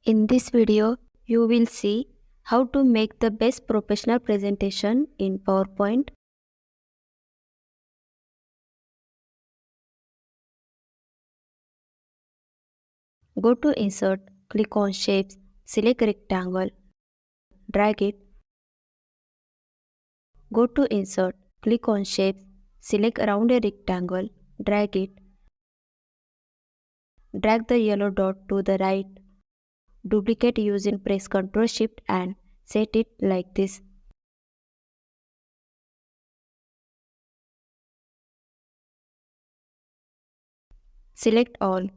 In this video, you will see how to make the best professional presentation in PowerPoint. Go to Insert, click on Shapes, select Rectangle, drag it. Go to Insert, click on Shapes, select Rounded Rectangle, drag it. Drag the yellow dot to the right. Duplicate using press Ctrl Shift and set it like this. Select all.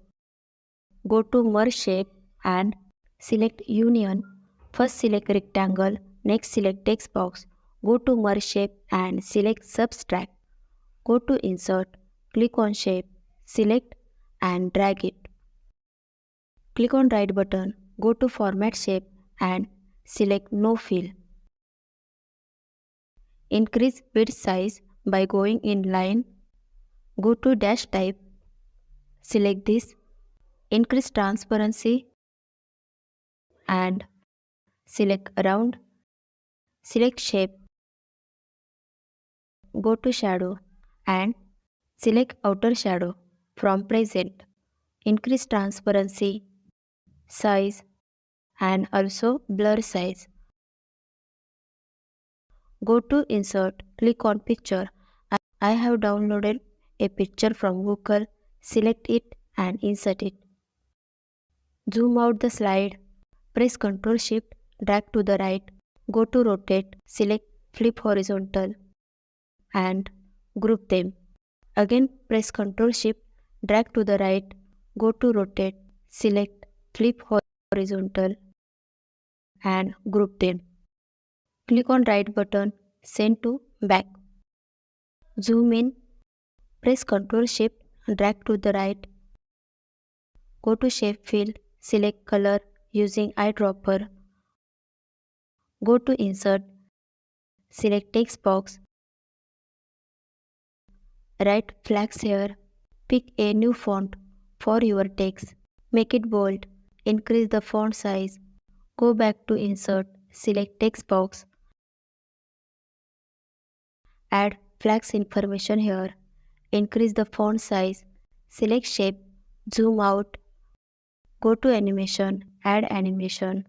Go to Merge Shape and select Union. First select Rectangle, next select Text Box. Go to Merge Shape and select Subtract. Go to Insert, click on Shape, select and drag it. Click on right button, go to Format Shape and select No Fill. Increase width size by going in line. Go to Dash Type, select this. Increase transparency and select Round. Select Shape. Go to Shadow and select Outer Shadow from Present. Increase transparency, size and also blur size. Go to Insert, click on Picture. I have downloaded a picture from Google. Select it and insert it. Zoom out the slide. Press Ctrl Shift, drag to the right. Go to Rotate, select Flip Horizontal and group them. Again press Ctrl Shift, drag to the right. Go to Rotate, select Flip Horizontal and group them. Click on right button, send to back. Zoom in, press Ctrl Shift, drag to the right. Go to Shape Fill, select Color using eyedropper. Go to Insert, select Text Box. Write flags here. Pick a new font for your text. Make it bold. Increase the font size. Go back to Insert, select Text Box. Add flags information here. Increase the font size. Select Shape. Zoom out. Go to Animation. Add animation.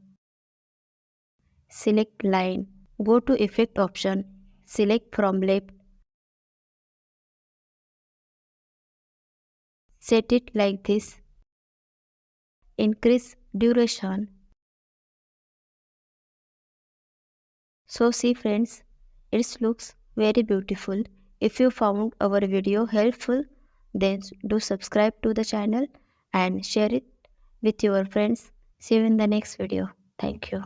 Select Line. Go to Effect option. Select from left. Set it like this. Increase duration. So see friends, it looks very beautiful. If you found our video helpful, then do subscribe to the channel and share it with your friends. See you in the next video. Thank you.